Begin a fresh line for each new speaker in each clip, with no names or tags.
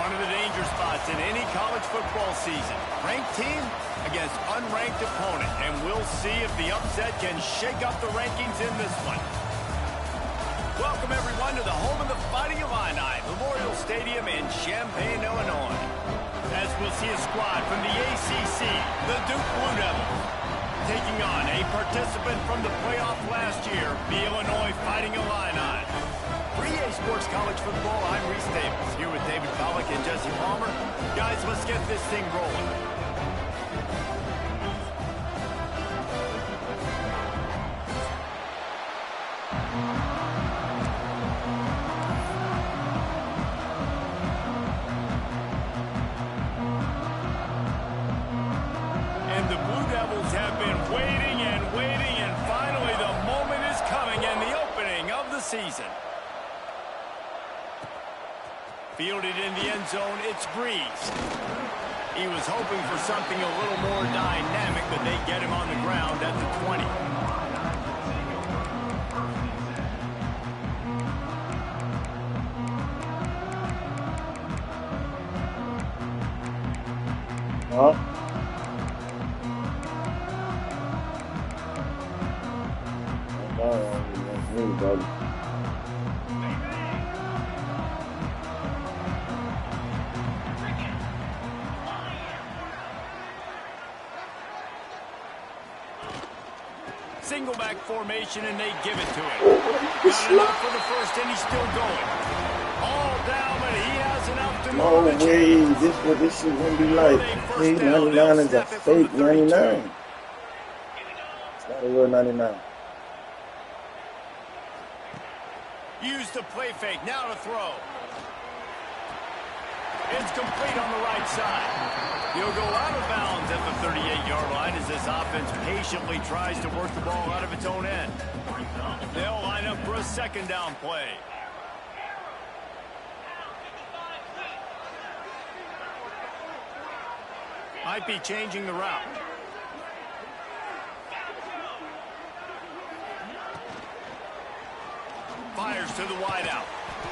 One of the danger spots in any college football season. Ranked team against unranked opponent. And we'll see if the upset can shake up the rankings in this one. Welcome, everyone, to the home of the Fighting Illini, Memorial Stadium in Champaign, Illinois. As we'll see a squad from the ACC, the Duke Blue Devils, taking on a participant from the playoff last year, the Illinois Fighting Illini. For EA Sports College Football, I'm Reese Davis, here with David Pollack and Jesse Palmer. Guys, let's get this thing rolling. Season. Fielded in the end zone, it's Breeze. He was hoping for something a little more dynamic, but they get him on the ground at the 20. Single back formation, and they give it to him. Got enough for the first, and he's still going. All down, but he has enough to
no way, this is what this shit gonna be like. Fake 99 is a fake 99. It's not a real 99.
Use the play fake, now to throw. It's complete on the right side. He'll go out of bounds at the 38-yard line as this offense patiently tries to work the ball out of its own end. They'll line up for a second down play. Might be changing the route. Fires to the wideout.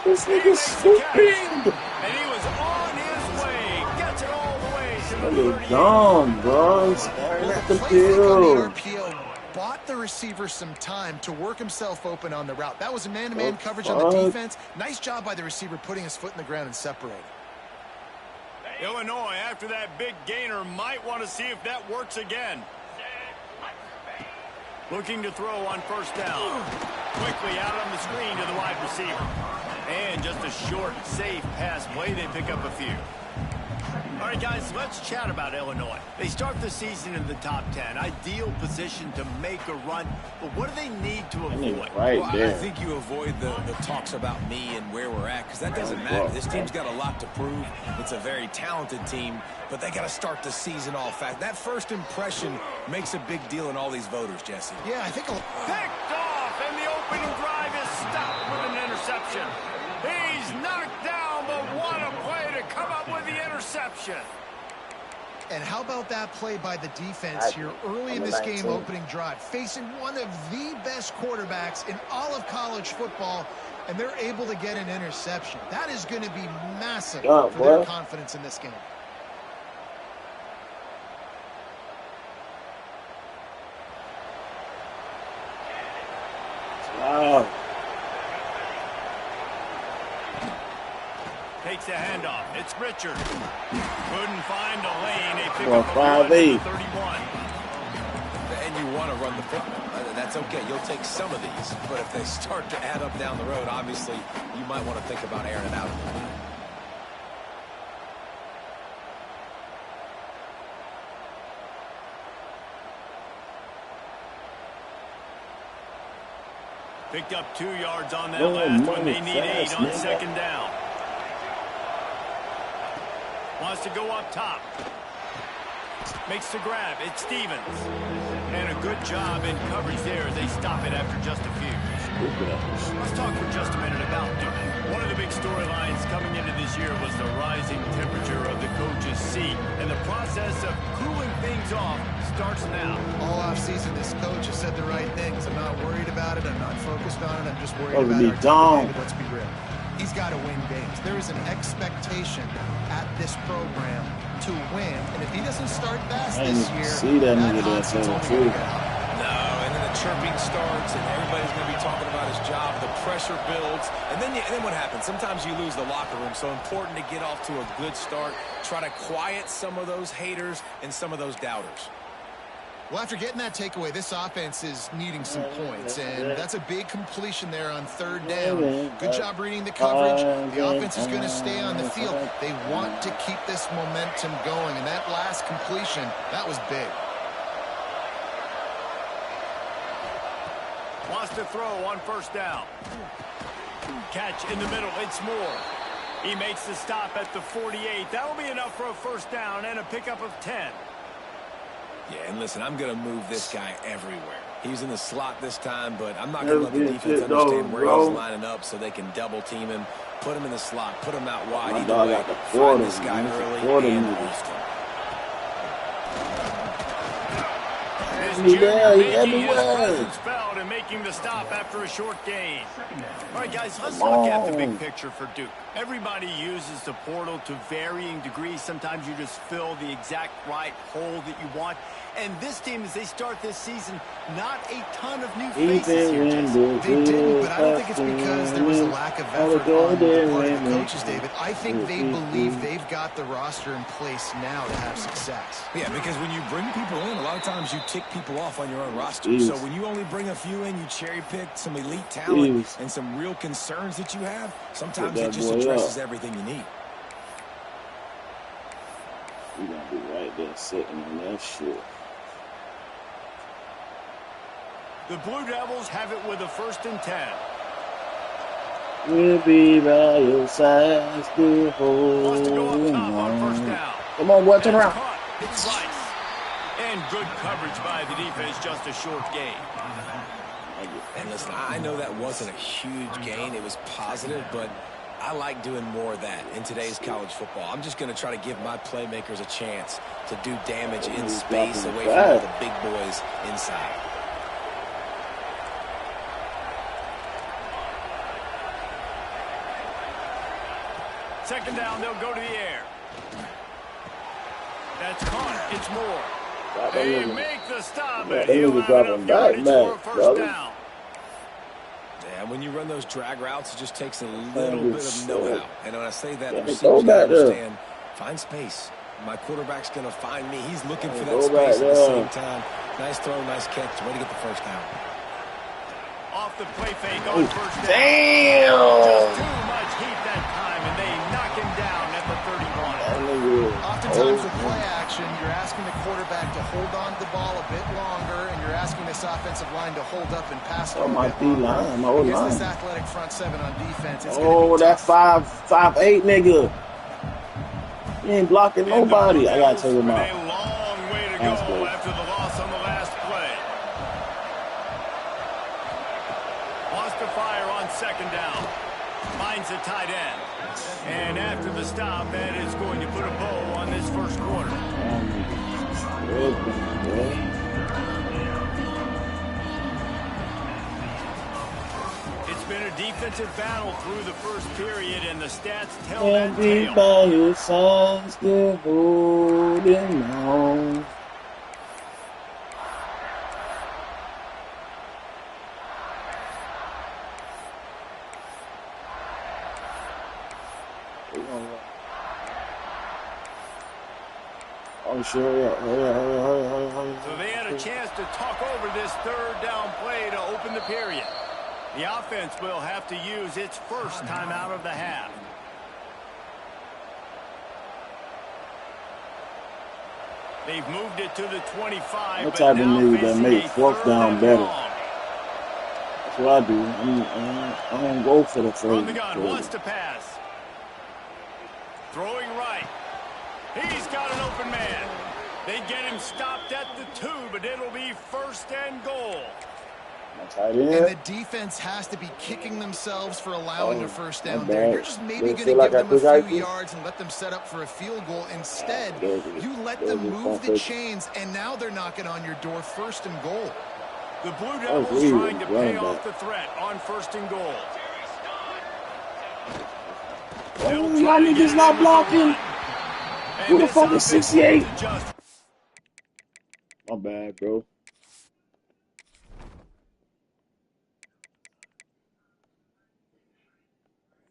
This nigga's stupid.
And he was on his way. Gets it all the way to the 38.
Dumb, bro. Staring at the field.
RPO bought the receiver some time to work himself open on the route. That was a man-to-man coverage on the defense. Nice job by the receiver putting his foot in the ground and separating.
Illinois, after that big gainer, might want to see if that works again. Looking to throw on first down. Quickly out on the screen to the wide receiver. And just a short, safe pass play. They pick up a few. All right, guys, let's chat about Illinois. They start the season in the top 10. Ideal position to make a run. But what do they need to avoid?
Right
well,
there.
I think you avoid the talks about me and where we're at, because that doesn't matter. This team's got a lot to prove. It's a very talented team, but they got to start the season off fast. That first impression makes a big deal in all these voters, Jesse.
Yeah, I think
picked off, and the opening drive is stopped with an interception. He's knocked down, but what a play to come up with the interception.
And how about that play by the defense here early in this game opening drive, facing one of the best quarterbacks in all of college football, and they're able to get an interception. That is going to be massive for their confidence in this game.
Wow.
Takes a handoff. It's Richard. Couldn't find a lane. They pick
Well,
up a
5-8.
31.
And you want to run the football. That's okay. You'll take some of these. But if they start to add up down the road, obviously, you might want to think about airing it out.
Picked up 2 yards on that last one. They need 8 on second down. Wants to go up top. Makes the grab. It's Stevens. And a good job in coverage there. They stop it after just a few. Let's talk for just a minute about Duke. One of the big storylines coming into this year was the rising temperature of the coach's seat. And the process of cooling things off starts now.
All offseason, this coach has said the right things. I'm not worried about it. I'm not focused on it. I'm just worried about our team. Let's be real. He's got to win games. There is an expectation at this program to win, and if he doesn't start fast this year,
see that nigga
hot seat's only going to get hot.
No, and then the chirping starts, and everybody's going to be talking about his job. The pressure builds, and then what happens? Sometimes you lose the locker room, so important to get off to a good start. Try to quiet some of those haters and some of those doubters.
Well, after getting that takeaway, this offense is needing some points, and that's a big completion there on 3rd down. Good job reading the coverage. The offense is going to stay on the field. They want to keep this momentum going, and that last completion, that was big.
Wants to throw on 1st down. Catch in the middle. It's Moore. He makes the stop at the 48. That'll be enough for a 1st down and a pickup of 10.
Yeah, and listen, I'm going to move this guy everywhere. He's in the slot this time, but I'm not going to let the defense understand where he's lining up so they can double-team him, put him in the slot, put him out wide. Either way, find this guy early and often.
He's everywhere. Felt and making the stop after a short gain. All right, guys, let's look at the big picture for Duke. Everybody uses the portal to varying degrees. Sometimes you just fill the exact right hole that you want. And this team, as they start this season, not a ton of new faces here, Jason.
They didn't, but I don't think it's because there was a lack of effort on the part of the coaches, David. I think they believe they've got the roster in place now to have success.
Yeah, because when you bring people in, a lot of times you tick people off on your own roster. So when you only bring a few in, you cherry-pick some elite talent and some real concerns that you have, sometimes it just addresses everything you need.
You're going to be right there sitting on that shit.
The Blue Devils have it with a 1st and 10.
We'll be by your side, still
Wants to go up
holding
top on 1st
on.
down.
Come on, boy, turn around.
It's Rice. And good coverage by the defense, just a short gain.
And listen, I know that wasn't a huge gain. It was positive, but I like doing more of that in today's college football. I'm just going to try to give my playmakers a chance to do damage in space away from all the big boys inside.
Second down, they'll go to the air. That's caught. It's Moore. They make the stop, and he'll have enough yardage for a 1st down.
Yeah, when you run those drag routes, it just takes a little bit of know-how. And when I say that, the receivers got to understand, find space. My quarterback's going to find me. He's looking for that space at the same time. Nice throw, nice catch. Way to get the 1st down.
Off the play fake on 1st down.
Damn!
Just too much heat that time, and they knock him down at the 31.
Oftentimes with play action, you're asking the quarterback to hold on to the ball a bit longer, and you're asking this offensive line to hold up and pass a
my
bit longer.
D-line, my O-line.
Against this athletic front 7 on defense, it's
Oh, that 5'8" nigga. He ain't blocking nobody. I got to take him out.
A long way to go after the loss on the last play. Wants to fire on 2nd down. Finds a tight end. And after the stop, that is going to put a bow on this 1st quarter. It's been a defensive battle through the 1st period, and the stats tell that tale.
By your side, still holding on. Oh, sure, hurry.
So they had a chance to talk over this 3rd down play to open the period. The offense will have to use its 1st timeout of the half. They've moved it to the 25.
What type of nigga that make 4th down better? That's what I do. I don't go for the 3rd.
From the gun, wants to pass. Throwing right. He's got an open man. They get him stopped at the 2, but it'll be 1st and goal.
And the defense has to be kicking themselves for allowing the 1st down there. You're just maybe going to give them a few yards and let them set up for a field goal. Instead, you let them move the chains, and now they're knocking on your door 1st and goal.
The Blue Devils trying to pay off the threat on 1st and goal.
Oh, y'all niggas not blocking. Who the fuck is 68? My bad, bro.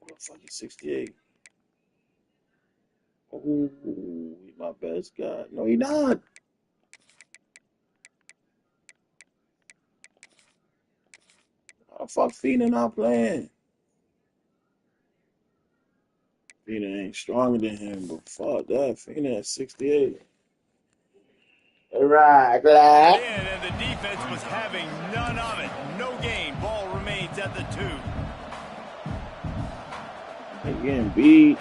Who the fuck is 68? Oh, he's my best guy. No, he not. How the fuck Fina not playing? Fina ain't stronger than him, but fuck that. Fina at 68. Right, glad.
And the defense was having none of it. No gain. Ball remains at the 2.
They getting beat.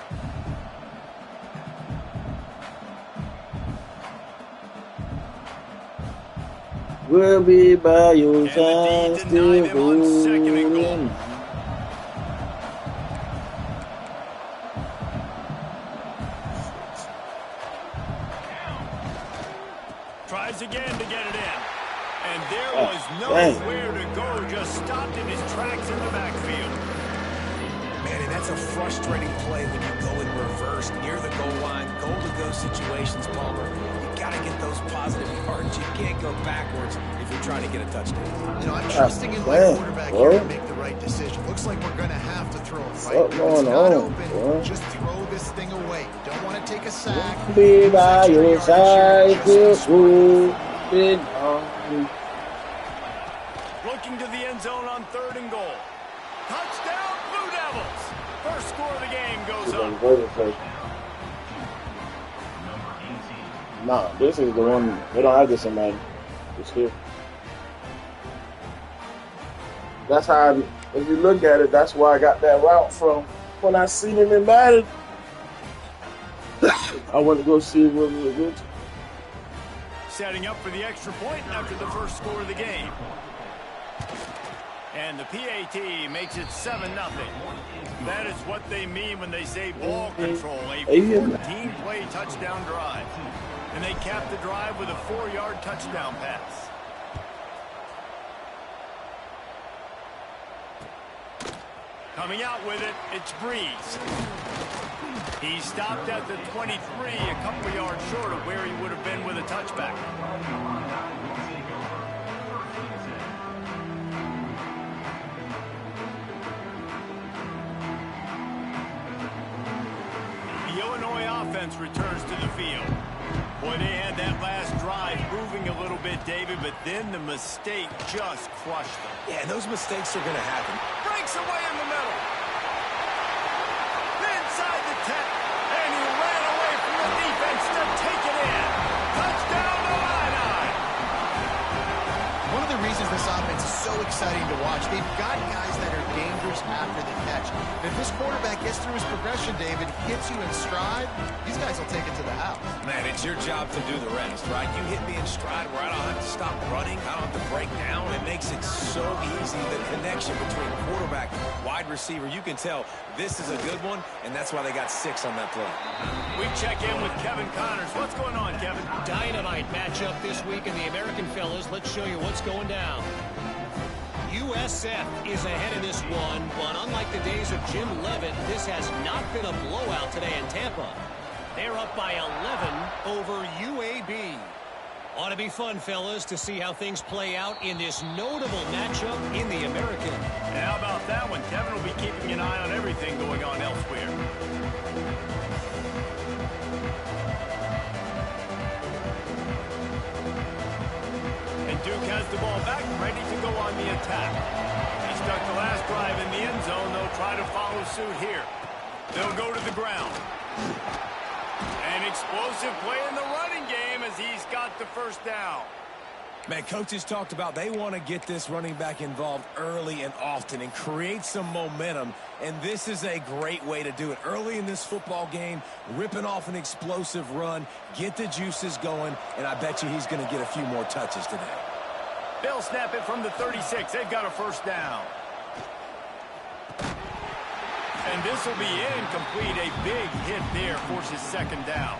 We'll be by your side, still holding.
Tries again to get it in. And there was nowhere to go. Just stopped in his tracks in the backfield.
Man, and that's a frustrating play when you go in reverse near the goal line. Goal-to-go situations, Palmer. You got to get those positive yards. You can't go backwards if you're trying to get a touchdown.
You know, I'm trusting in my quarterback here to make the right decision. Looks like we're going to have to throw it right.
What's going on,
open,
bro?
just throw this thing away. You don't want to take a sack.
Be by your side, still holding.
Looking to the end zone on 3rd and goal. Touchdown, Blue Devils. First score of the game goes up.
Nah, this is the one. They don't have this somebody. It's here. That's how, if you look at it, that's where I got that route from. When I seen him in Madden, I went to go see what it was good.
Setting up for the extra point after the first score of the game. And the PAT makes it 7-0. That is what they mean when they say ball control. A 14-play touchdown drive. And they cap the drive with a 4-yard touchdown pass. Coming out with it, it's Breeze. He stopped at the 23, a couple of yards short of where he would have been with a touchback. The Illinois offense returns to the field. Boy, they had that last drive moving a little bit, David, but then the mistake just crushed them.
Yeah, and those mistakes are going to happen.
Breaks away in the middle. Inside the 10, and he ran away from the defense to take it in. Touchdown to Illini.
One of the reasons this offense is so exciting to watch, they've got guys that are dangerous after the catch. And if this quarterback gets through his progression, David, hits you in stride, these guys will take it to the house.
Man, it's your job to do the rest, right? You hit me in stride where I don't have to stop running. I don't have to break down. It makes it so easy, the connection between quarterback, wide receiver. You can tell this is a good one, and that's why they got 6 on that play.
We check in with Kevin Connors. What's going on, Kevin?
Dynamite matchup this week in the American fellas. Let's show you what's going down. USF is ahead in this one, but unlike the days of Jim Leavitt, this has not been a blowout today in Tampa. They're up by 11 over UAB. Ought to be fun, fellas, to see how things play out in this notable matchup in the American.
And how about that one? Kevin will be keeping an eye on everything going on elsewhere. And Duke has the ball back, ready to go on the attack. He stuck the last drive in the end zone. They'll try to follow suit here. They'll go to the ground. An explosive play in the running game as he's got the first down.
Man, coaches talked about they want to get this running back involved early and often and create some momentum, and this is a great way to do it. Early in this football game, ripping off an explosive run, get the juices going, and I bet you he's going to get a few more touches today.
They'll snap it from the 36. They've got a first down. And this will be incomplete. A big hit there forces second down.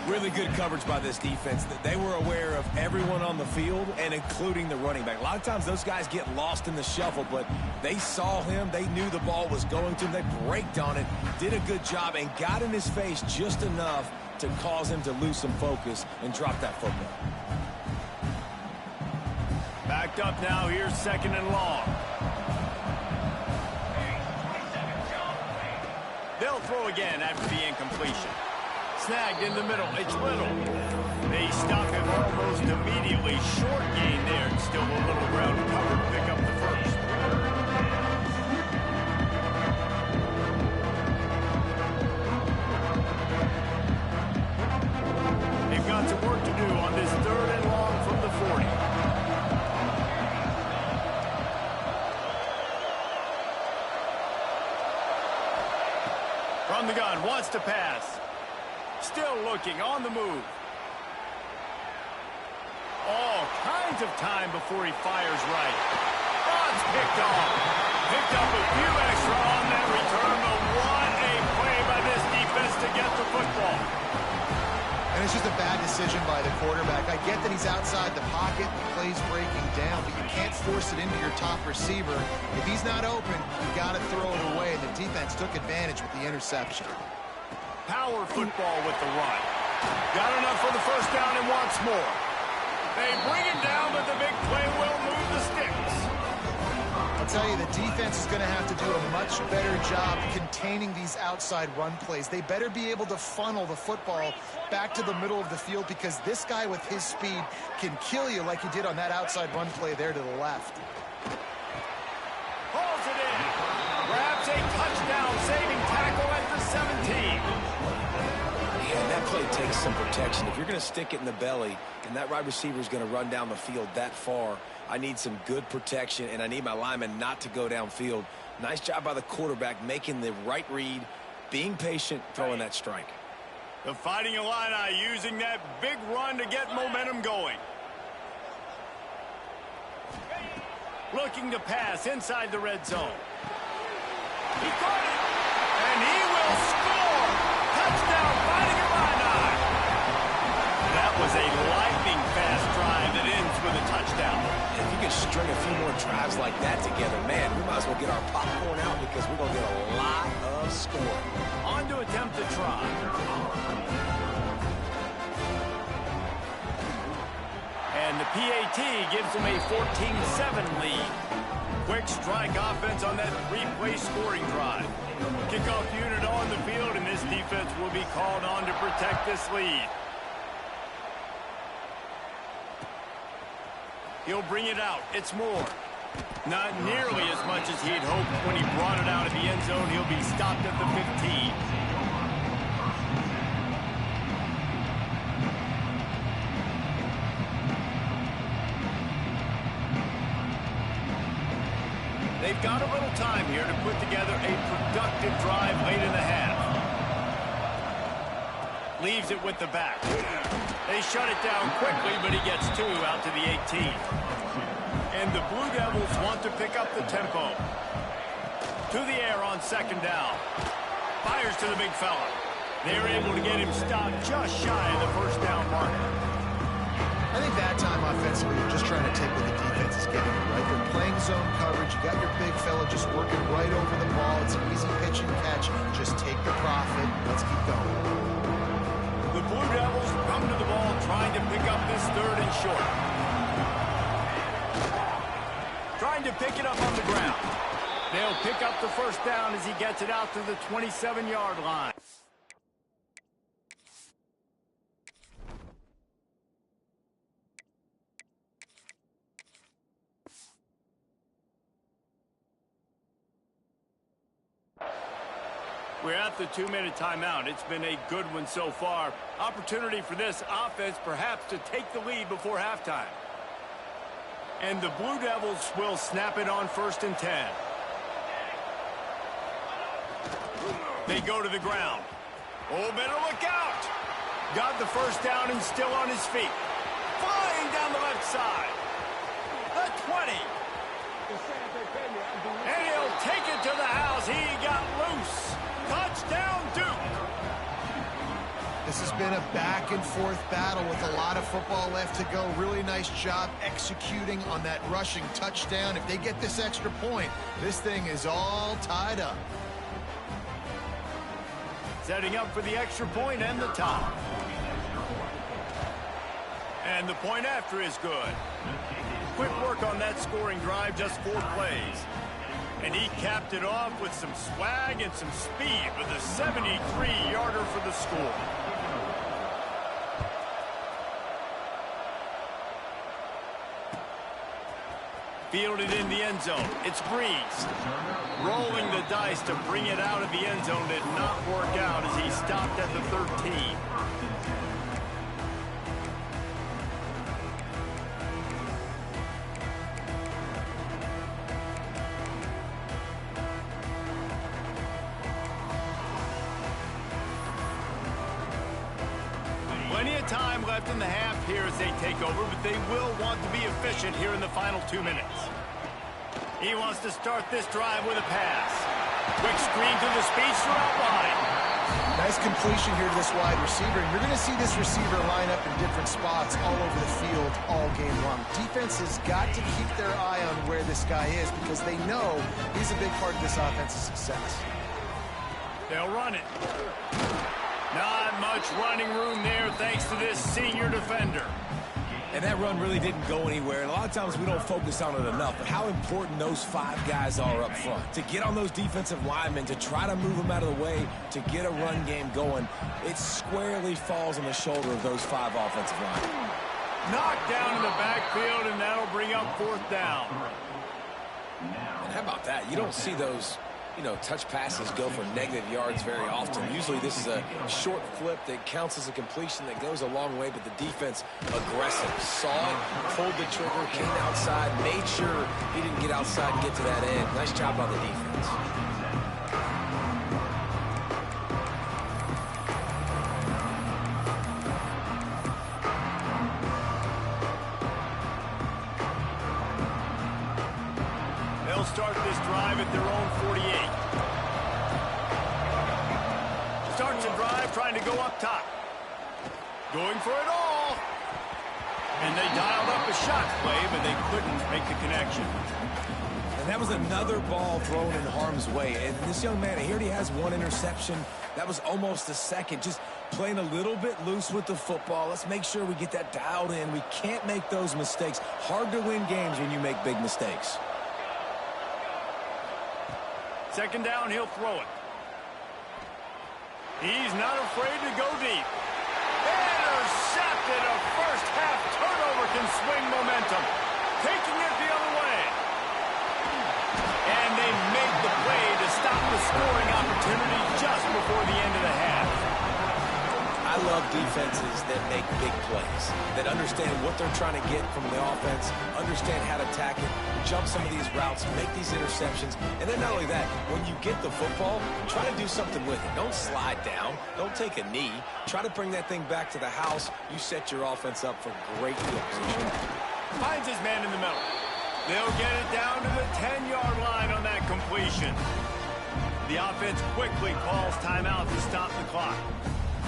Really good coverage by this defense. They were aware of everyone on the field and including the running back. A lot of times those guys get lost in the shuffle, but they saw him. They knew the ball was going to him. They braked on it, did a good job, and got in his face just enough to cause him to lose some focus and drop that football.
Backed up now. Here's 2nd and long. They'll throw again after the incompletion. Snagged in the middle. It's Little. They stop him almost immediately. Short gain there. And still a little ground covered. Pick up the first. They've got some work to do on this 3rd and long from the 40. From the gun. Wants to pass. Still looking, on the move. All kinds of time before he fires right. Oh, it's picked off. Picked up a few extra on that return, but what a play by this defense to get the football.
And it's just a bad decision by the quarterback. I get that he's outside the pocket, the play's breaking down, but you can't force it into your top receiver. If he's not open, you got to throw it away, and the defense took advantage with the interception.
Power football with the run. Got enough for the first down and wants more. They bring it down, but the big play will move the sticks.
I'll tell you, the defense is going to have to do a much better job containing these outside run plays. They better be able to funnel the football back to the middle of the field because this guy with his speed can kill you like he did on that outside run play there to the left.
Pulls it in. Grabs a touchdown, saving tackle at the 17.
And that play takes some protection. If you're going to stick it in the belly and that wide receiver is going to run down the field that far, I need some good protection, and I need my lineman not to go downfield. Nice job by the quarterback making the right read, being patient, throwing that strike.
The Fighting Illini using that big run to get momentum going. Looking to pass inside the red zone. He caught it, and he will score. Touchdown, Fighting Illini. That was a lightning-fast drive that ends with a touchdown.
If you can string a few more drives like that together, man, we might as well get our popcorn out because we're going to get a lot of scoring.
On to attempt the try. And the PAT gives them a 14-7 lead. Quick strike offense on that 3-play scoring drive. Kickoff unit on the field, and this defense will be called on to protect this lead. He'll bring it out. It's Moore. Not nearly as much as he'd hoped when he brought it out of the end zone. He'll be stopped at the 15. They've got a little time here to put together a productive drive late in the half. Leaves it with the back. They shut it down quickly, but he gets 2 out to the 18. And the Blue Devils want to pick up the tempo. To the air on 2nd down. Fires to the big fella. They're able to get him stopped just shy of the first down marker.
I think that time offensively, you're just trying to take what the defense is giving you, right? They're playing zone coverage. You got your big fella just working right over the ball. It's an easy pitch and catch. Just take the profit. Let's keep going.
The Blue Devils come to the ball trying to pick up this 3rd and short. Trying to pick it up on the ground. They'll pick up the first down as he gets it out to the 27-yard line. We're at the 2-minute timeout. It's been a good one so far. Opportunity for this offense perhaps to take the lead before halftime. And the Blue Devils will snap it on 1st and 10. They go to the ground. Oh, better look out. Got the first down and still on his feet. Flying down the left side. The 20. And he'll take it to the house. He got loose. Touchdown, Duke.
This has been a back-and-forth battle with a lot of football left to go. Really nice job executing on that rushing touchdown. If they get this extra point, this thing is all tied up.
Setting up for the extra point and the top. And the point after is good. Quick work on that scoring drive, just 4 plays. And he capped it off with some swag and some speed with a 73-yarder for the score. Fielded in the end zone. It's Breeze. Rolling the dice to bring it out of the end zone did not work out as he stopped at the 13. Plenty of time left in the half here as they take over, but they will want to be efficient here in the final 2 minutes. He wants to start this drive with a pass. Quick screen to the speedster out wide.
Nice completion here to this wide receiver. And you're going to see this receiver line up in different spots all over the field all game long. Defense has got to keep their eye on where this guy is because they know he's a big part of this offense's success.
They'll run it. Not much running room there thanks to this senior defender.
And that run really didn't go anywhere. And a lot of times we don't focus on it enough. But how important those 5 guys are up front. To get on those defensive linemen, to try to move them out of the way, to get a run game going, it squarely falls on the shoulder of those 5 offensive linemen.
Knocked down in the backfield, and that'll bring up 4th down.
And how about that? You don't see those, touch passes go for negative yards very often. Usually this is a short flip that counts as a completion that goes a long way, but the defense aggressive. Saw it, pulled the trigger, came outside, made sure he didn't get outside and get to that end. Nice job by the defense.
They'll start this drive at their own 48. Starts a drive trying to go up top. Going for it all. And they dialed up a shot play, but they couldn't make the connection.
And that was another ball thrown in harm's way. And this young man, he already has 1 interception. That was almost a second. Just playing a little bit loose with the football. Let's make sure we get that dialed in. We can't make those mistakes. Hard to win games when you make big mistakes.
2nd down, he'll throw it. He's not afraid to go deep. Intercepted. A first-half turnover can swing momentum. Taking it the other way. And they make the play to stop the scoring opportunity just before the end of the half.
I love defenses that make big plays, that understand what they're trying to get from the offense, understand how to attack it, jump some of these routes, make these interceptions, and then not only that, when you get the football, try to do something with it. Don't slide down. Don't take a knee. Try to bring that thing back to the house. You set your offense up for great field position.
Finds his man in the middle. They'll get it down to the 10-yard line on that completion. The offense quickly calls timeout to stop the clock.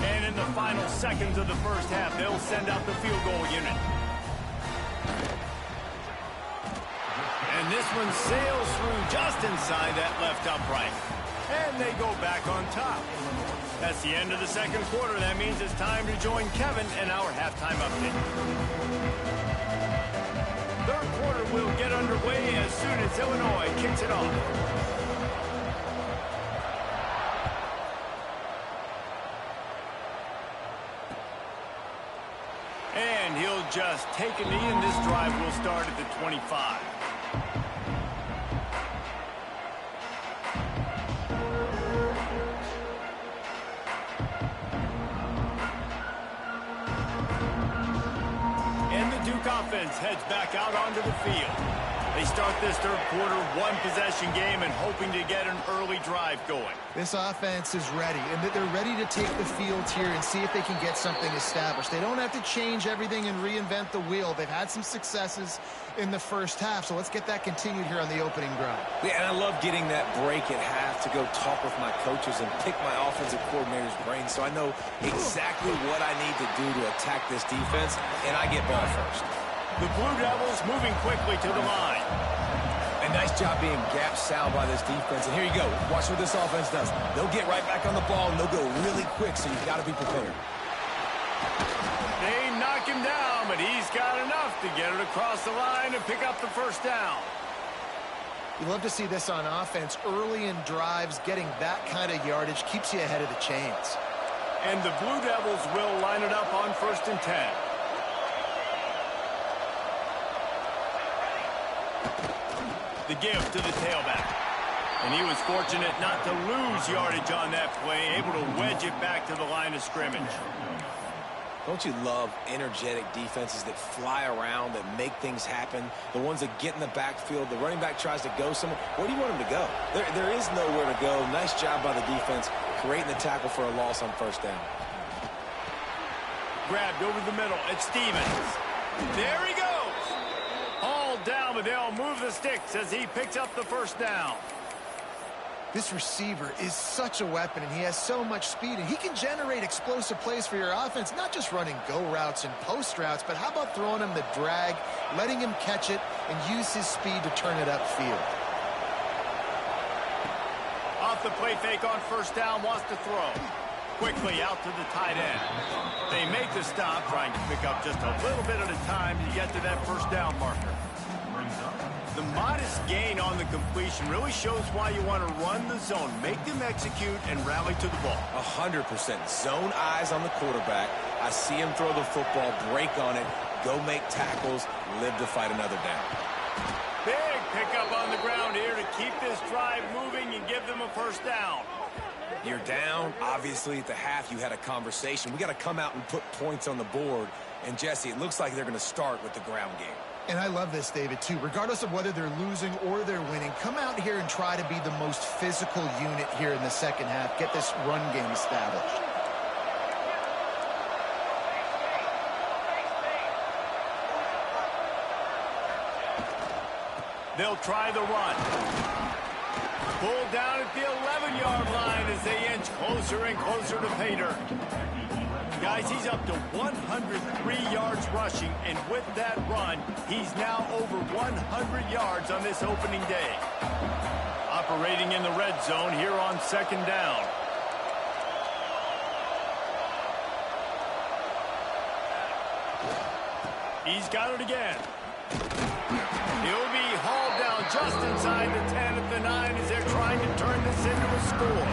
And in the final seconds of the first half, they'll send out the field goal unit. And this one sails through just inside that left upright. And they go back on top. That's the end of the 2nd quarter. That means it's time to join Kevin in our halftime update. 3rd quarter will get underway as soon as Illinois kicks it off. And he'll just take a knee, and this drive will start at the 25. And the Duke offense heads back out onto the field. They start this third quarter one-possession game and hoping to get an early drive going.
This offense is ready, and they're ready to take the field here and see if they can get something established. They don't have to change everything and reinvent the wheel. They've had some successes in the first half, so let's get that continued here on the opening drive.
Yeah, and I love getting that break at half to go talk with my coaches and pick my offensive coordinator's brain so I know exactly what I need to do to attack this defense, and I get ball first.
The Blue Devils moving quickly to the line.
A nice job being gap sound by this defense. And here you go. Watch what this offense does. They'll get right back on the ball, and they'll go really quick, so you've got to be prepared.
They knock him down, but he's got enough to get it across the line and pick up the first down.
You love to see this on offense. Early in drives, getting that kind of yardage keeps you ahead of the chains.
And the Blue Devils will line it up on 1st and 10. The give to the tailback. And he was fortunate not to lose yardage on that play, able to wedge it back to the line of scrimmage.
Don't you love energetic defenses that fly around, that make things happen, the ones that get in the backfield, the running back tries to go somewhere. Where do you want him to go? There is nowhere to go. Nice job by the defense creating the tackle for a loss on 1st down.
Grabbed over the middle. It's Stevens. There he goes. Hauled down, but they'll move the sticks as he picks up the 1st down.
This receiver is such a weapon, and he has so much speed, and he can generate explosive plays for your offense, not just running go routes and post routes, but how about throwing him the drag, letting him catch it, and use his speed to turn it upfield.
Off the play fake on 1st down, wants to throw. Quickly out to the tight end. They make the stop, trying to pick up just a little bit at a time to get to that 1st down marker. The modest gain on the completion really shows why you want to run the zone, make them execute, and rally to the ball.
100%. Zone eyes on the quarterback. I see him throw the football, break on it, go make tackles, live to fight another down.
Big pickup on the ground here to keep this drive moving and give them a 1st down.
You're down. Obviously, at the half, you had a conversation. We got to come out and put points on the board. And, Jesse, it looks like they're going to start with the ground game.
And I love this, David, too. Regardless of whether they're losing or they're winning, come out here and try to be the most physical unit here in the second half. Get this run game established.
They'll try the run. Pulled down at the 11-yard line as they inch closer and closer to pay dirt. Guys, he's up to 103 yards rushing, and with that run, he's now over 100 yards on this opening day. Operating in the red zone here on 2nd down. He's got it again. He'll be hauled down just inside the 10 at the 9 as they're trying to turn this into a score.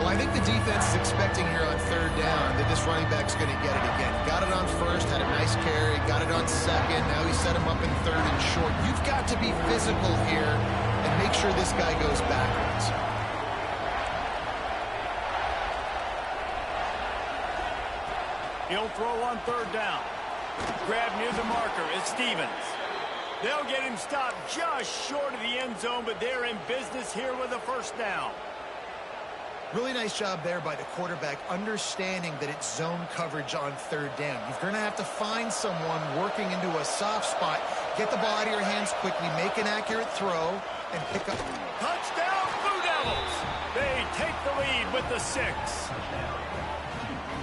Well, I think the defense is expecting here on 3rd down that this running back's going to get it again. Got it on 1st, had a nice carry, got it on 2nd. Now he set him up in 3rd and short. You've got to be physical here and make sure this guy goes backwards.
He'll throw on 3rd down. Grab near the marker. It's Stevens. They'll get him stopped just short of the end zone, but they're in business here with a 1st down.
Really nice job there by the quarterback, understanding that it's zone coverage on 3rd down. You're going to have to find someone working into a soft spot, get the ball out of your hands quickly, make an accurate throw, and pick up.
Touchdown, Blue Devils! They take the lead with the 6.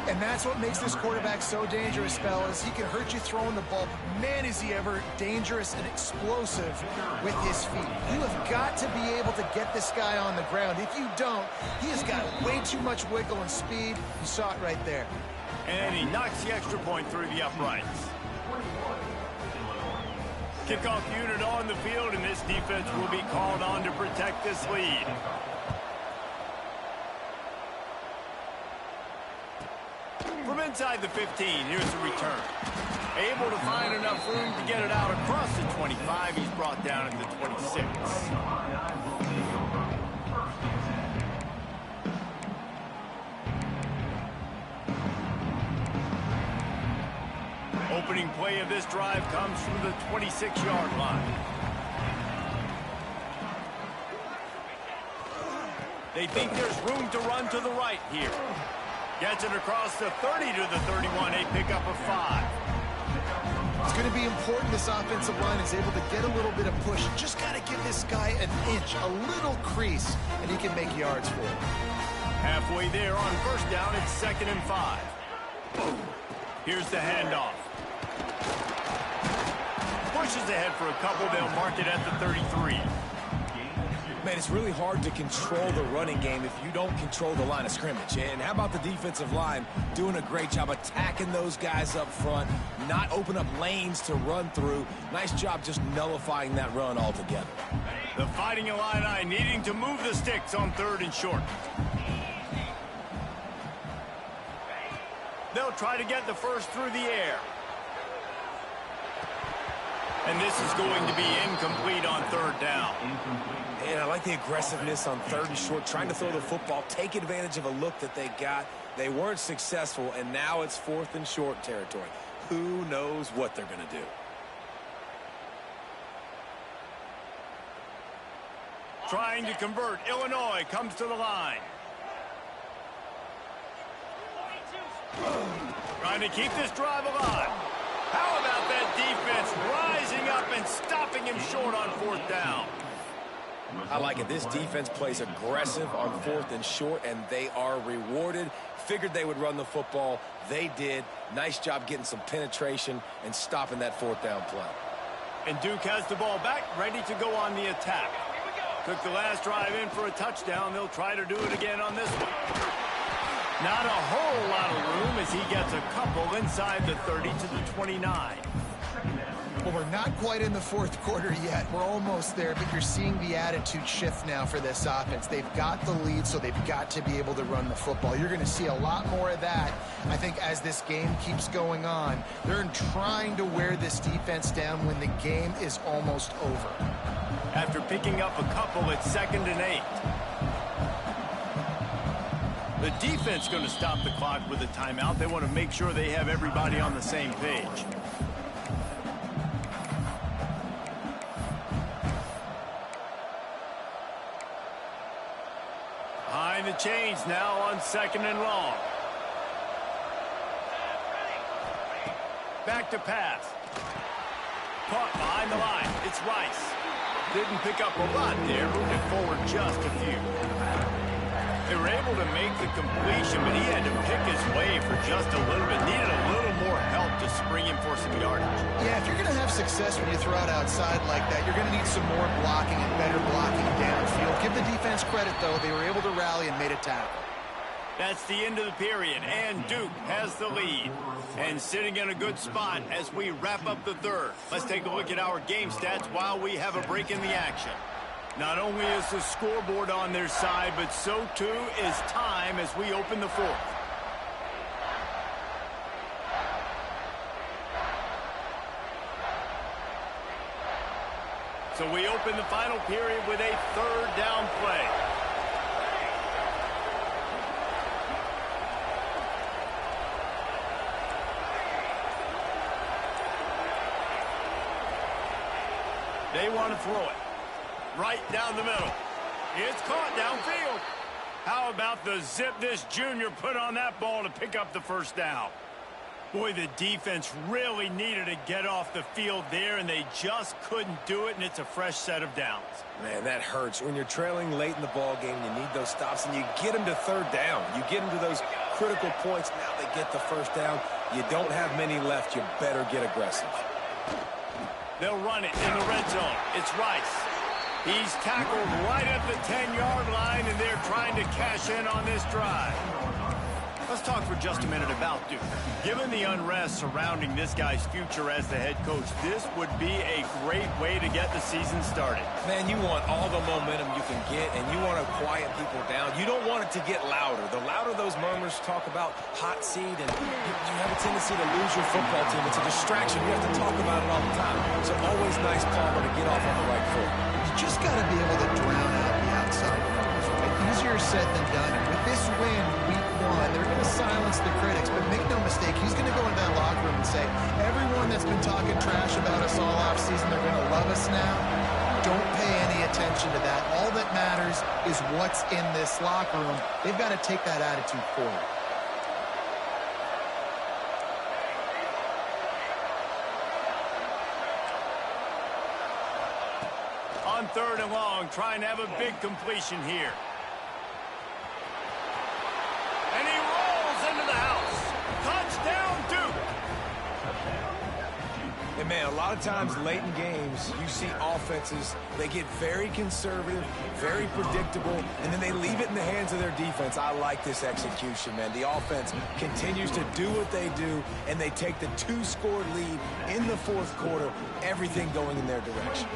And that's what makes this quarterback so dangerous, fellas. He can hurt you throwing the ball. Man, is he ever dangerous and explosive with his feet. You have got to be able to get this guy on the ground. If you don't, he has got way too much wiggle and speed. You saw it right there.
And he knocks the extra point through the uprights. Kickoff unit on the field, and this defense will be called on to protect this lead. From inside the 15, here's the return. Able to find enough room to get it out across the 25. He's brought down at the 26. Opening play of this drive comes from the 26-yard line. They think there's room to run to the right here. Gets it across the 30 to the 31. A pickup of 5.
It's going to be important this offensive line is able to get a little bit of push. Just got to give this guy an inch, a little crease, and he can make yards for it.
Halfway there on first down, it's 2nd and 5. Here's the handoff. Pushes ahead for a couple. They'll mark it at the 33.
Man, it's really hard to control the running game if you don't control the line of scrimmage. And how about the defensive line doing a great job attacking those guys up front, not open up lanes to run through. Nice job just nullifying that run altogether.
The Fighting Illini needing to move the sticks on 3rd and short. They'll try to get the first through the air. And this is going to be incomplete on 3rd down.
And I like the aggressiveness on 3rd and short, trying to throw the football, take advantage of a look that they got. They weren't successful, and now it's 4th and short territory. Who knows what they're going to do?
Trying to convert. Illinois comes to the line. Trying to keep this drive alive. How about that defense rising up and stopping him short on 4th down?
I like it. This defense plays aggressive on 4th and short, and they are rewarded. Figured they would run the football. They did. Nice job getting some penetration and stopping that 4th down play.
And Duke has the ball back, ready to go on the attack. Took the last drive in for a touchdown. They'll try to do it again on this one. Not a whole lot of room as he gets a couple inside the 30 to the 29.
Well, we're not quite in the 4th quarter yet. We're almost there, but you're seeing the attitude shift now for this offense. They've got the lead, so they've got to be able to run the football. You're going to see a lot more of that, I think, as this game keeps going on. They're trying to wear this defense down when the game is almost over.
After picking up a couple, it's 2nd and 8. The defense going to stop the clock with a timeout. They want to make sure they have everybody on the same page. Behind the chains now on 2nd and long. Back to pass. Caught behind the line. It's Rice. Didn't pick up a lot there. Moving forward just a few. They were able to make the completion, but he had to pick his way for just a little bit. Needed a little more help to spring him for some yardage.
Yeah, if you're going to have success when you throw it outside like that, you're going to need some more blocking and better blocking downfield. Give the defense credit, though. They were able to rally and made a tackle.
That's the end of the period, and Duke has the lead. And sitting in a good spot as we wrap up the 3rd. Let's take a look at our game stats while we have a break in the action. Not only is the scoreboard on their side, but so too is time as we open the 4th. So we open the final period with a 3rd down play. They want to throw it. Right down the middle. It's caught downfield. How about the zip this junior put on that ball to pick up the 1st down? Boy, the defense really needed to get off the field there, and they just couldn't do it, and it's a fresh set of downs.
Man, that hurts. When you're trailing late in the ball game, you need those stops, and you get them to 3rd down. You get them to those critical points. Now they get the 1st down. You don't have many left. You better get aggressive.
They'll run it in the red zone. It's Rice. He's tackled right at the 10-yard line, and they're trying to cash in on this drive. Let's talk for just a minute about Duke. Given the unrest surrounding this guy's future as the head coach, this would be a great way to get the season started.
Man, you want all the momentum you can get, and you want to quiet people down. You don't want it to get louder. The louder those murmurs talk about hot seat, and you have a tendency to lose your football team. It's a distraction. You have to talk about it all the time. So always nice, Palmer, to get off on the right foot.
You just got to be able to drown out the outside noise, right? Easier said than done. And with this win, week 1, they're going to silence the critics. But make no mistake, he's going to go into that locker room and say, anyone that's been talking trash about us all offseason, they're going to love us now. Don't pay any attention to that. All that matters is what's in this locker room. They've got to take that attitude forward.
On 3rd and long, trying to have a big completion here. And he rolls into the house. Touchdown, Duke.
And, man, a lot of times late in games, you see offenses, they get very conservative, very predictable, and then they leave it in the hands of their defense. I like this execution, man. The offense continues to do what they do, and they take the 2-score lead in the 4th quarter, everything going in their direction.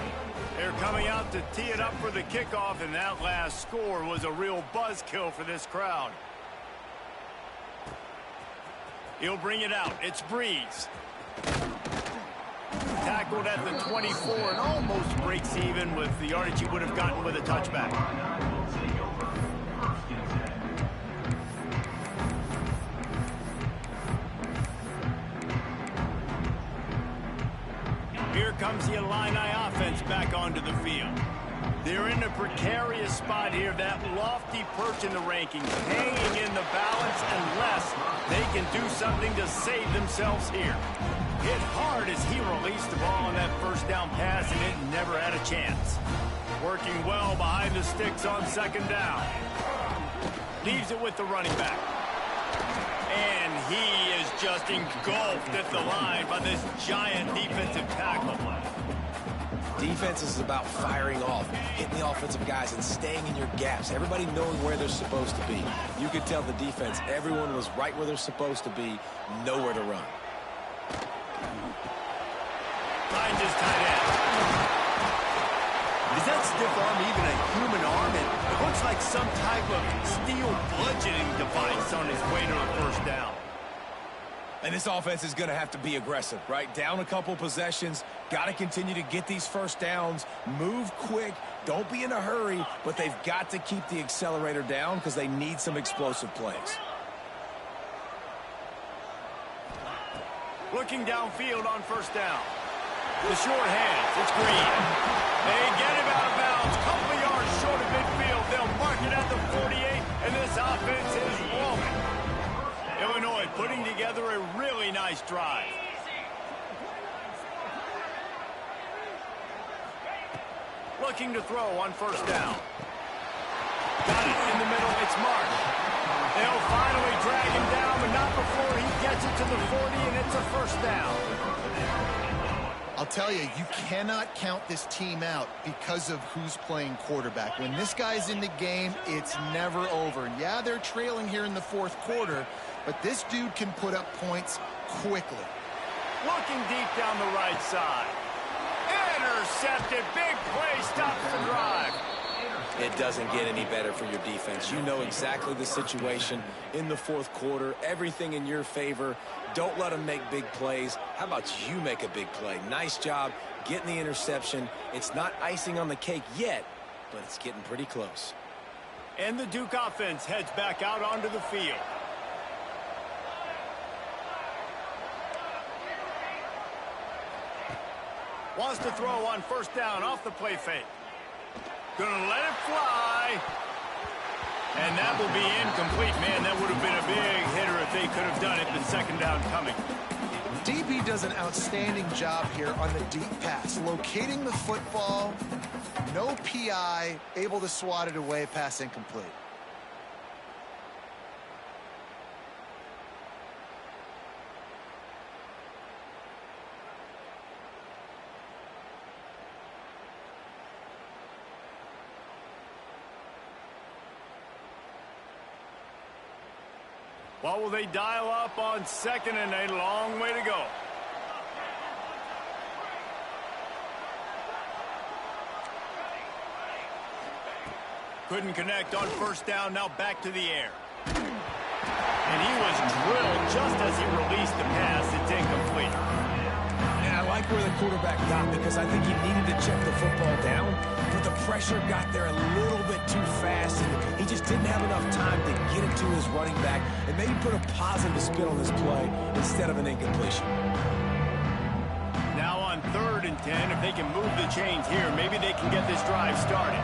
They're coming out to tee it up for the kickoff, and that last score was a real buzzkill for this crowd. He'll bring it out. It's Breeze. Tackled at the 24 and almost breaks even with the yardage he would have gotten with a touchback. Here comes the Illini offense back onto the field. They're in a precarious spot here, that lofty perch in the rankings, hanging in the balance unless they can do something to save themselves here. Hit hard as he released the ball on that first down pass, and it never had a chance. Working well behind the sticks on 2nd down. Leaves it with the running back. And he is just engulfed at the line by this giant defensive tackle.
Defense is about firing off, hitting the offensive guys, and staying in your gaps. Everybody knowing where they're supposed to be. You could tell the defense, everyone was right where they're supposed to be, nowhere to run.
Finds his tight end. Is that stiff arm even a human arm? It looks like some type of steel bludgeoning device on his way to a first down.
And this offense is going to have to be aggressive, right? Down a couple possessions, got to continue to get these first downs, move quick, don't be in a hurry, but they've got to keep the accelerator down because they need some explosive plays.
Looking downfield on first down. The short hands, it's Green. They get him out of bounds, couple of yards short of midfield. They'll mark it at the 48, and this offense is rolling. Illinois putting together a really nice drive. Looking to throw on first down. Got it in the middle, it's Mark. They'll finally drag him down, but not before he gets it to the 40, and it's a first down.
I'll tell you, you cannot count this team out because of who's playing quarterback. When this guy's in the game, it's never over. And yeah, they're trailing here in the 4th quarter, but this dude can put up points quickly.
Looking deep down the right side. Intercepted. Big play. Stops the drive.
It doesn't get any better for your defense. You know exactly the situation in the 4th quarter. Everything in your favor. Don't let them make big plays. How about you make a big play? Nice job getting the interception. It's not icing on the cake yet, but it's getting pretty close.
And the Duke offense heads back out onto the field. Wants to throw on first down off the play fake. Gonna let it fly. And that will be incomplete. Man, that would have been a big hitter if they could have done it. The 2nd down coming.
DB does an outstanding job here on the deep pass. Locating the football, no PI, able to swat it away, pass incomplete.
What will they dial up on 2nd and a long way to go? Couldn't connect on first down, now back to the air. And he was drilled just as he released the pass. It's incomplete.
And I like where the quarterback got because I think he needed to check the football down, but the pressure got there a little bit too fast, and he just didn't have enough time to get it to his running back and maybe put a positive spin on this play instead of an incompletion.
they can move the chains here, maybe they can get this drive started.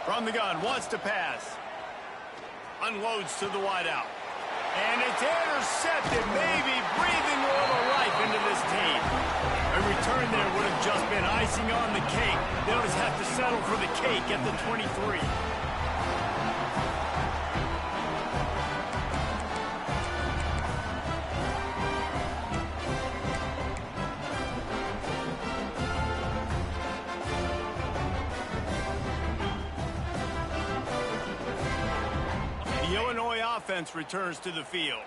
From the gun, wants to pass. Unloads to the wideout. And it's intercepted, maybe breathing a little life into this team. A return there would have just been icing on the cake. They'll just have to settle for the cake at the 23. The Illinois offense returns to the field.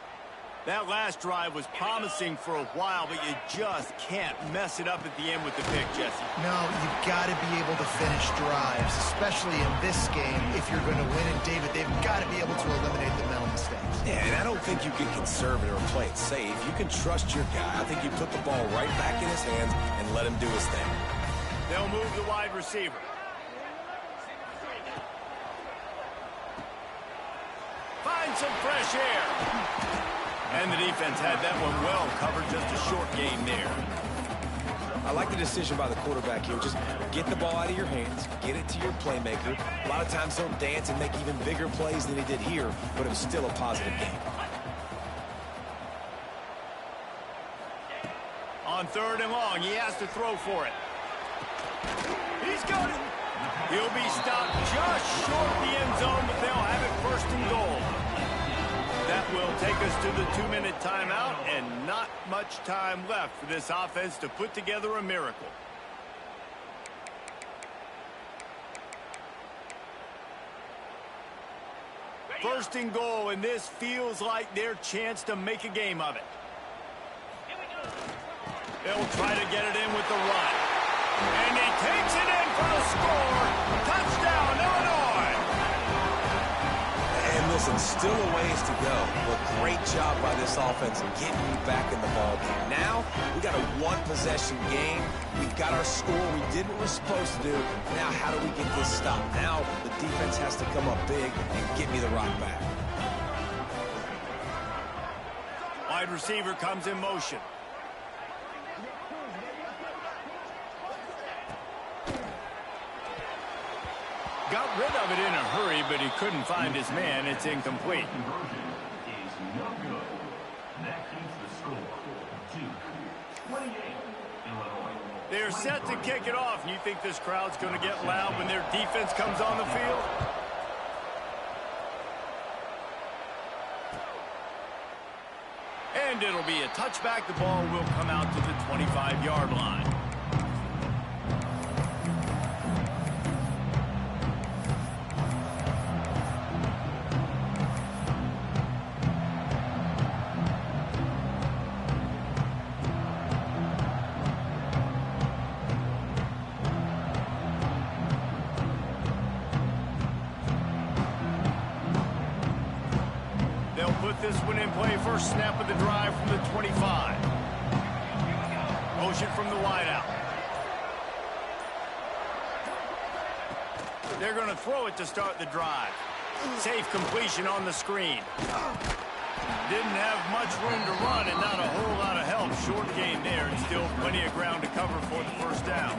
That last drive was promising for a while, but you just can't mess it up at the end with the pick, Jesse.
No, you've got to be able to finish drives, especially in this game if you're going to win. And, David, they've got to be able to eliminate the mental mistakes.
Yeah, and I don't think you get conservative or play it safe. You can trust your guy. I think you put the ball right back in his hands and let him do his thing.
They'll move the wide receiver. Find some fresh air. And the defense had that one well covered, just a short gain there.
I like the decision by the quarterback here. Just get the ball out of your hands, get it to your playmaker. A lot of times he'll dance and make even bigger plays than he did here, but it was still a positive game.
On 3rd and long, he has to throw for it. He's got it. He'll be stopped just short of the end zone, but they'll have it 1st and goal. That will take us to the 2-minute timeout, and not much time left for this offense to put together a miracle. First and goal, and this feels like their chance to make a game of it. They'll try to get it in with the run. And he takes it in for the score. Touchdown, Illinois!
And listen, still a ways to go, but great job by this offense getting you back in the ballgame. Now, we got a one-possession game. We've got our score. We did what we're supposed to do. Now, how do we get this stopped? Now, the defense has to come up big and get me the rock back.
Wide receiver comes in motion. Got rid of it in a hurry, but he couldn't find his man. It's incomplete. They're set to kick it off. You think this crowd's going to get loud when their defense comes on the field? And it'll be a touchback. The ball will come out to the 25-yard line. This one in play, first snap of the drive from the 25. Motion from the wideout. They're going to throw it to start the drive. Safe completion on the screen. Didn't have much room to run and not a whole lot of help. Short gain there and still plenty of ground to cover for the first down.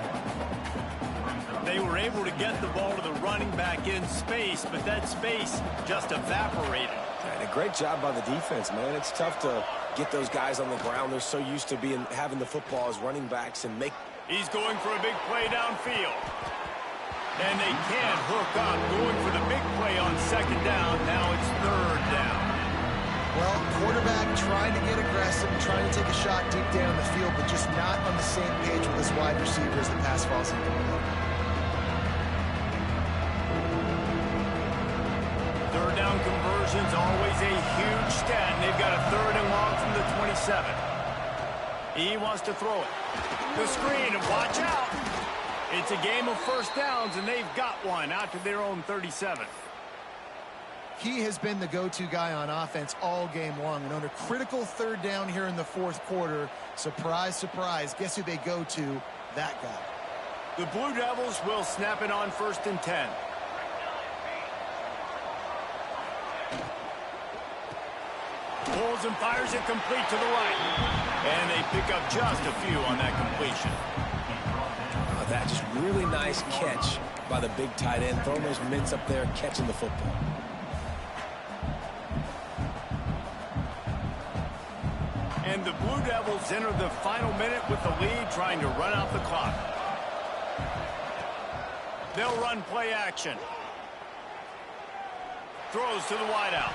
They were able to get the ball to the running back in space, but that space just evaporated.
And a great job by the defense, man. It's tough to get those guys on the ground. They're so used to having the football as running backs and make.
He's going for a big play downfield. And they can't hook up. Going for the big play on 2nd down. Now it's 3rd down.
Well, quarterback trying to get aggressive, trying to take a shot deep down the field, but just not on the same page with his wide receiver as the pass falls incomplete.
3rd down conversion's always a huge stat, and they've got a 3rd and long from the 27. He wants to throw it. The screen, and watch out. It's a game of first downs, and they've got one out to their own 37.
He has been the go-to guy on offense all game long, and on a critical 3rd down here in the 4th quarter, surprise, surprise, guess who they go to? That guy.
The Blue Devils will snap it on 1st and 10. Pulls and fires it complete to the right. And they pick up just a few on that completion.
That just really nice catch by the big tight end. Throwing those mitts up there, catching the football.
And the Blue Devils enter the final minute with the lead, trying to run out the clock. They'll run play action. Throws to the wideout.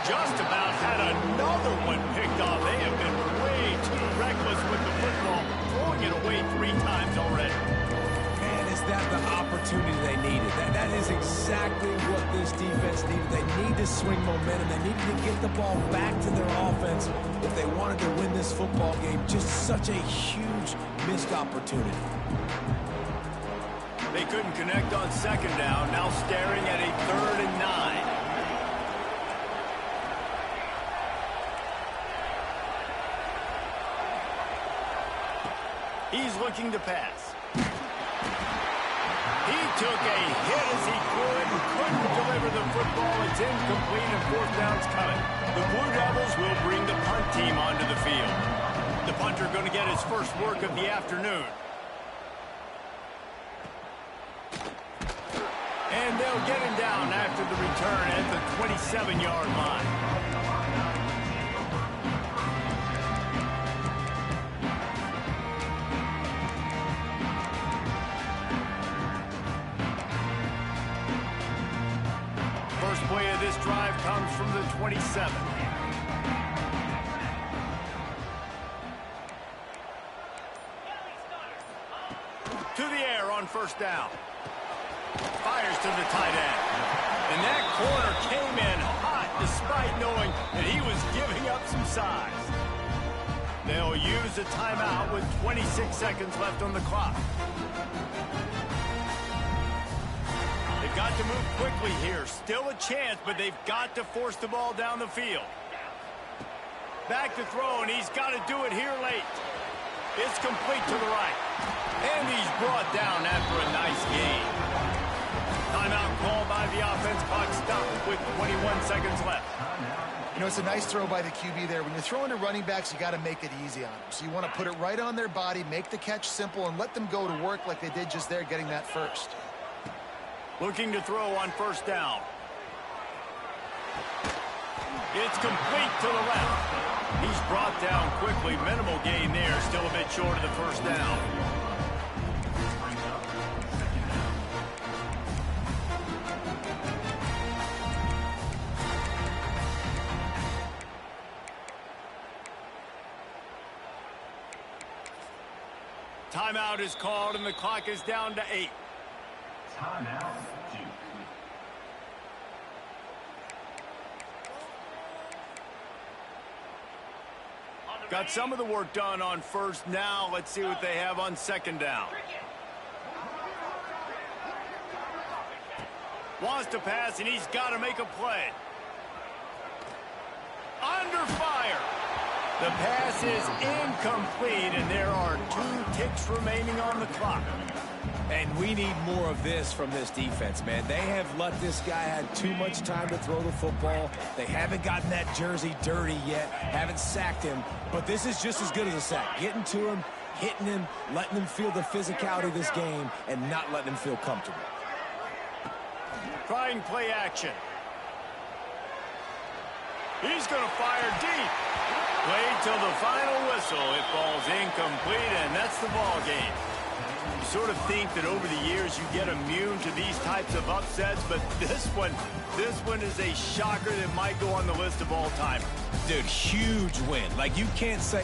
Just about had another one picked off. They have been way too reckless with the football, throwing it away 3 times already.
Man, is that the opportunity they needed? That is exactly what this defense needed. They need to swing momentum. They needed to get the ball back to their offense if they wanted to win this football game. Just such a huge missed opportunity.
They couldn't connect on second down. Now staring at a 3rd and 9. He's looking to pass. He took a hit as he could and couldn't deliver the football. It's incomplete and 4th down's coming. The Blue Devils will bring the punt team onto the field. The punter going to get his first work of the afternoon. And they'll get him down after the return at the 27-yard line. First play of this drive comes from the 27. To the air on 1st down. Fires to the tight end. And that corner came in hot despite knowing that he was giving up some size. They'll use a timeout with 26 seconds left on the clock. They've got to move quickly here. Still a chance, but they've got to force the ball down the field. Back to throw, and he's got to do it here late. It's complete to the right. And he's brought down after a nice gain. Timeout called by the offense. Clock stopped with 21 seconds left.
You know, it's a nice throw by the QB there. When you're throwing to running backs, you got to make it easy on them. So you want to put it right on their body, make the catch simple, and let them go to work like they did just there, getting that first.
Looking to throw on 1st down. It's complete to the left. He's brought down quickly. Minimal gain there. Still a bit short of the 1st down. Timeout is called, and the clock is down to 8.
Timeout.
Got some of the work done on 1st. Now let's see what they have on 2nd down. Wants to pass, and he's got to make a play. Under fire. The pass is incomplete, and there are 2 ticks remaining on the clock.
And we need more of this from this defense, man. They have let this guy have too much time to throw the football. They haven't gotten that jersey dirty yet, haven't sacked him. But this is just as good as a sack. Getting to him, hitting him, letting him feel the physicality of this game, and not letting him feel comfortable.
Trying play action. He's going to fire deep. Played till the final whistle. It falls incomplete, and that's the ball game. You sort of think that over the years you get immune to these types of upsets, but this one is a shocker that might go on the list of all time.
Dude, huge win. Like, you can't say...